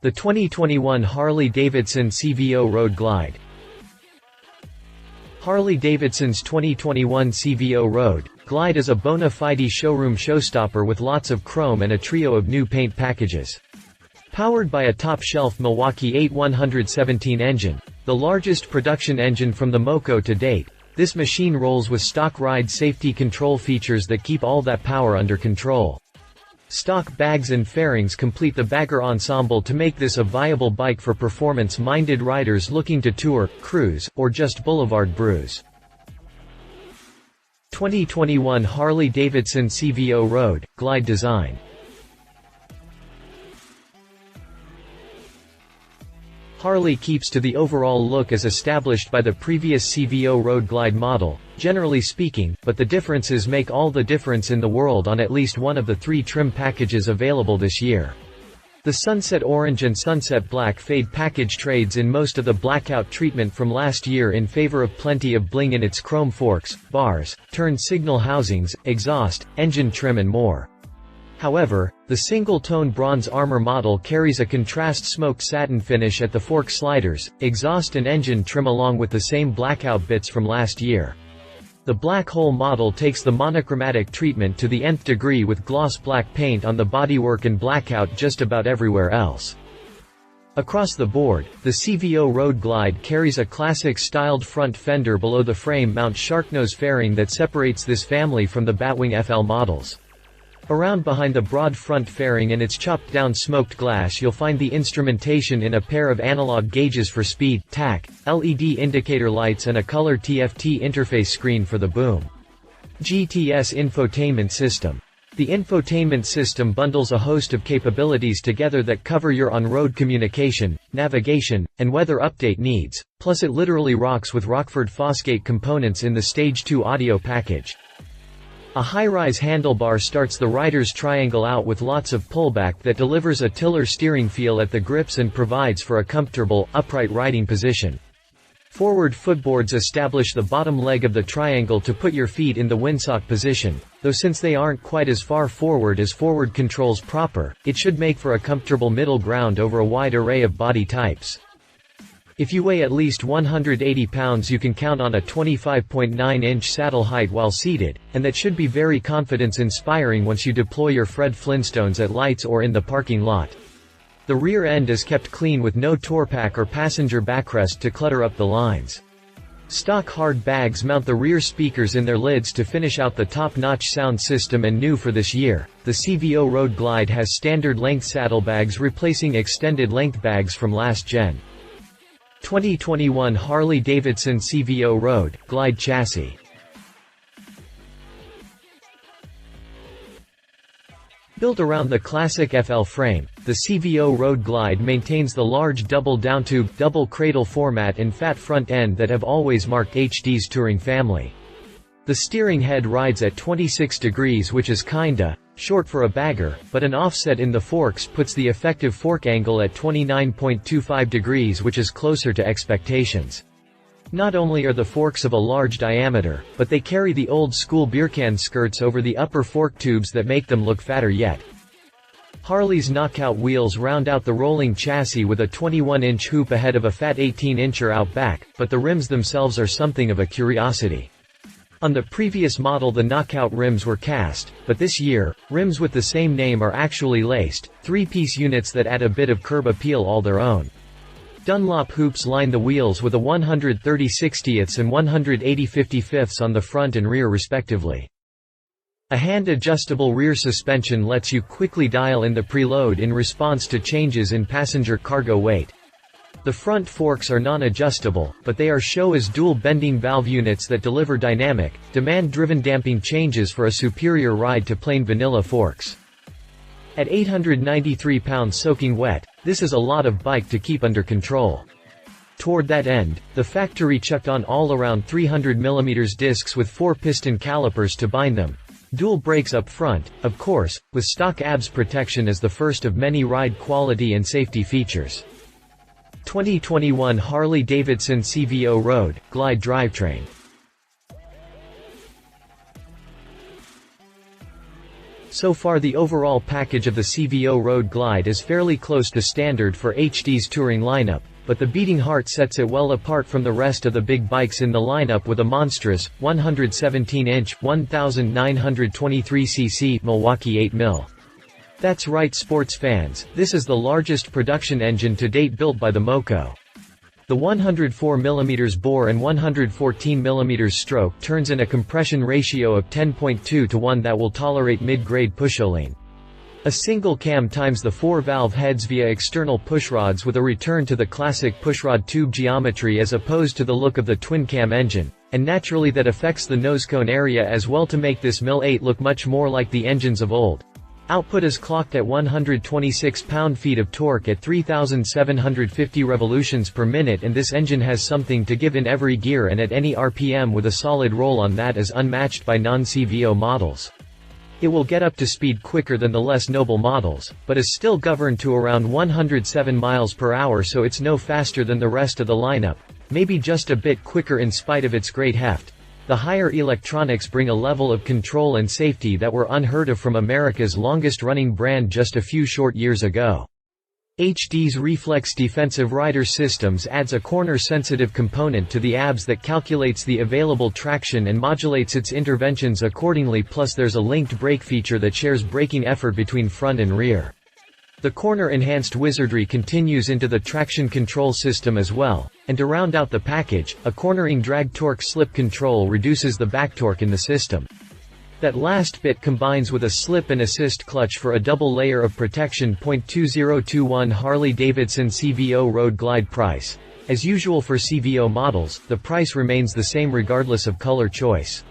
The 2021 Harley-Davidson CVO Road Glide. Harley-Davidson's 2021 CVO Road Glide is a bona fide showroom showstopper with lots of chrome and a trio of new paint packages. Powered by a top-shelf Milwaukee-Eight 117 engine, the largest production engine from the MoCo to date, this machine rolls with stock ride safety control features that keep all that power under control. Stock bags and fairings complete the bagger ensemble to make this a viable bike for performance-minded riders looking to tour, cruise, or just boulevard bruise. 2021 Harley-Davidson CVO Road Glide design. Harley keeps to the overall look as established by the previous CVO Road Glide model, generally speaking, but the differences make all the difference in the world on at least one of the 3 trim packages available this year. The Sunset Orange and Sunset Black Fade package trades in most of the blackout treatment from last year in favor of plenty of bling in its chrome forks, bars, turn signal housings, exhaust, engine trim and more. However, the single-tone bronze armor model carries a contrast smoked satin finish at the fork sliders, exhaust and engine trim along with the same blackout bits from last year. The black hole model takes the monochromatic treatment to the nth degree with gloss black paint on the bodywork and blackout just about everywhere else. Across the board, the CVO Road Glide carries a classic styled front fender below the frame mount sharknose fairing that separates this family from the Batwing FL models. Around behind the broad front fairing and its chopped-down smoked glass you'll find the instrumentation in a pair of analog gauges for speed, tach, LED indicator lights and a color TFT interface screen for the boom. GTS infotainment system. The infotainment system bundles a host of capabilities together that cover your on-road communication, navigation, and weather update needs, plus it literally rocks with Rockford Fosgate components in the Stage 2 audio package. A high-rise handlebar starts the rider's triangle out with lots of pullback that delivers a tiller steering feel at the grips and provides for a comfortable, upright riding position. Forward footboards establish the bottom leg of the triangle to put your feet in the windsock position, though since they aren't quite as far forward as forward controls proper, it should make for a comfortable middle ground over a wide array of body types. If you weigh at least 180 pounds you can count on a 25.9-inch saddle height while seated, and that should be very confidence-inspiring once you deploy your Fred Flintstones at lights or in the parking lot. The rear end is kept clean with no tourpack or passenger backrest to clutter up the lines. Stock hard bags mount the rear speakers in their lids to finish out the top-notch sound system, and new for this year, the CVO Road Glide has standard-length saddlebags replacing extended-length bags from last gen. 2021 Harley-Davidson CVO Road Glide chassis. Built around the classic FL frame, the CVO Road Glide maintains the large double downtube, double cradle format and fat front end that have always marked HD's touring family. The steering head rides at 26 degrees, which is kinda short for a bagger, but an offset in the forks puts the effective fork angle at 29.25 degrees, which is closer to expectations. Not only are the forks of a large diameter, but they carry the old-school beercan skirts over the upper fork tubes that make them look fatter yet. Harley's knockout wheels round out the rolling chassis with a 21-inch hoop ahead of a fat 18-incher out back, but the rims themselves are something of a curiosity. On the previous model the knockout rims were cast, but this year, rims with the same name are actually laced, 3-piece units that add a bit of curb appeal all their own. Dunlop hoops line the wheels with a 130/60ths and 180/55ths on the front and rear respectively. A hand-adjustable rear suspension lets you quickly dial in the preload in response to changes in passenger cargo weight. The front forks are non-adjustable, but they are shown as dual bending valve units that deliver dynamic, demand-driven damping changes for a superior ride to plain vanilla forks. At 893 pounds soaking wet, this is a lot of bike to keep under control. Toward that end, the factory chucked on all-around 300mm discs with 4 piston calipers to bind them. Dual brakes up front, of course, with stock ABS protection as the first of many ride quality and safety features. 2021 Harley-Davidson CVO Road Glide drivetrain. So far the overall package of the CVO Road Glide is fairly close to standard for HD's touring lineup, but the beating heart sets it well apart from the rest of the big bikes in the lineup with a monstrous, 117-inch, 1923cc Milwaukee-Eight mil. That's right sports fans, this is the largest production engine to date built by the MoCo. The 104mm bore and 114mm stroke turns in a compression ratio of 10.2 to 1 that will tolerate mid-grade pusholine. A single cam times the 4-valve heads via external pushrods with a return to the classic pushrod tube geometry as opposed to the look of the twin-cam engine, and naturally that affects the nosecone area as well to make this Mil-8 look much more like the engines of old. Output is clocked at 126 pound-feet of torque at 3,750 revolutions per minute, and this engine has something to give in every gear and at any RPM with a solid roll-on that is unmatched by non-CVO models. It will get up to speed quicker than the less noble models, but is still governed to around 107 miles per hour, so it's no faster than the rest of the lineup, maybe just a bit quicker in spite of its great heft. The higher electronics bring a level of control and safety that were unheard of from America's longest-running brand just a few short years ago. HD's Reflex Defensive Rider Systems adds a corner-sensitive component to the ABS that calculates the available traction and modulates its interventions accordingly, plus there's a linked brake feature that shares braking effort between front and rear. The corner-enhanced wizardry continues into the traction control system as well, and to round out the package, a cornering drag torque slip control reduces the back torque in the system. That last bit combines with a slip and assist clutch for a double layer of protection. 2021 Harley-Davidson CVO Road Glide price. As usual for CVO models, the price remains the same regardless of color choice.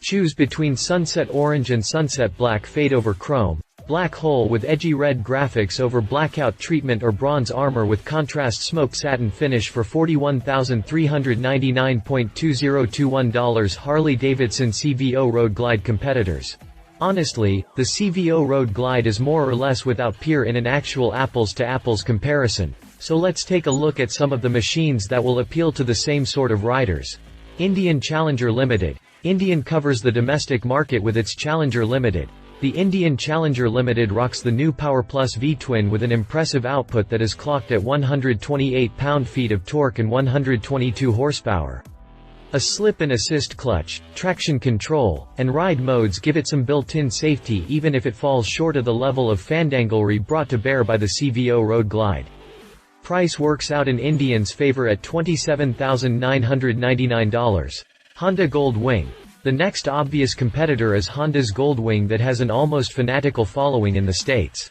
Choose between sunset orange and sunset black fade over chrome, black hole with edgy red graphics over blackout treatment, or bronze armor with contrast smoke satin finish for $41,399.2021. Harley-Davidson CVO Road Glide competitors. Honestly, the CVO Road Glide is more or less without peer in an actual apples-to-apples comparison, so let's take a look at some of the machines that will appeal to the same sort of riders. Indian Challenger Limited. Indian covers the domestic market with its Challenger Limited. The Indian Challenger Limited rocks the new Power Plus V-twin with an impressive output that is clocked at 128 pound-feet of torque and 122 horsepower. A slip and assist clutch, traction control, and ride modes give it some built-in safety even if it falls short of the level of fandanglery brought to bear by the CVO Road Glide. Price works out in Indian's favor at $27,999. Honda Gold Wing. The next obvious competitor is Honda's Goldwing that has an almost fanatical following in the States.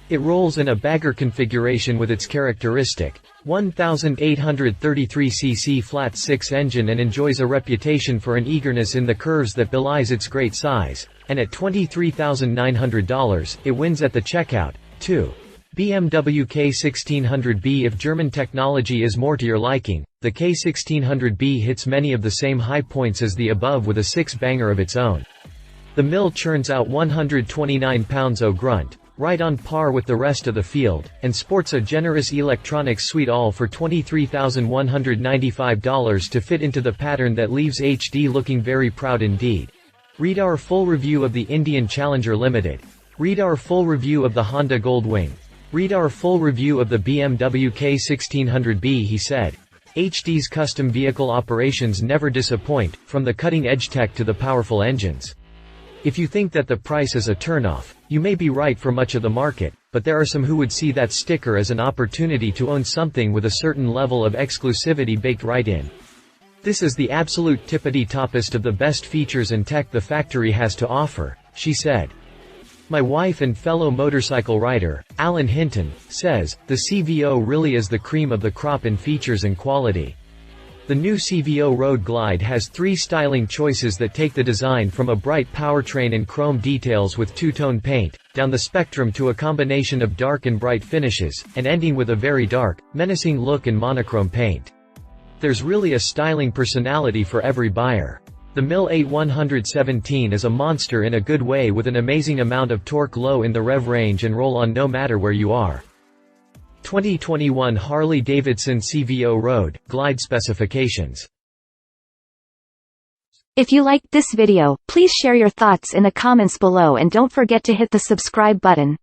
It rolls in a bagger configuration with its characteristic 1,833cc flat-six engine and enjoys a reputation for an eagerness in the curves that belies its great size, and at $23,900, it wins at the checkout, too. BMW K1600B. If German technology is more to your liking, the K1600B hits many of the same high points as the above with a six-banger of its own. The mill churns out 129 pounds of grunt, right on par with the rest of the field, and sports a generous electronics suite all for $23,195 to fit into the pattern that leaves HD looking very proud indeed. Read our full review of the Indian Challenger Limited. Read our full review of the Honda Goldwing. Read our full review of the BMW K1600B, he said. HD's custom vehicle operations never disappoint, from the cutting-edge tech to the powerful engines. If you think that the price is a turnoff, you may be right for much of the market, but there are some who would see that sticker as an opportunity to own something with a certain level of exclusivity baked right in. This is the absolute tippity-toppest of the best features and tech the factory has to offer, she said. My wife and fellow motorcycle rider, Alan Hinton, says, the CVO really is the cream of the crop in features and quality. The new CVO Road Glide has three styling choices that take the design from a bright powertrain and chrome details with two-tone paint, down the spectrum to a combination of dark and bright finishes, and ending with a very dark, menacing look and monochrome paint. There's really a styling personality for every buyer. The Mil-8 117 is a monster in a good way with an amazing amount of torque low in the rev range and roll on no matter where you are. 2021 Harley-Davidson CVO Road Glide specifications. If you liked this video, please share your thoughts in the comments below and don't forget to hit the subscribe button.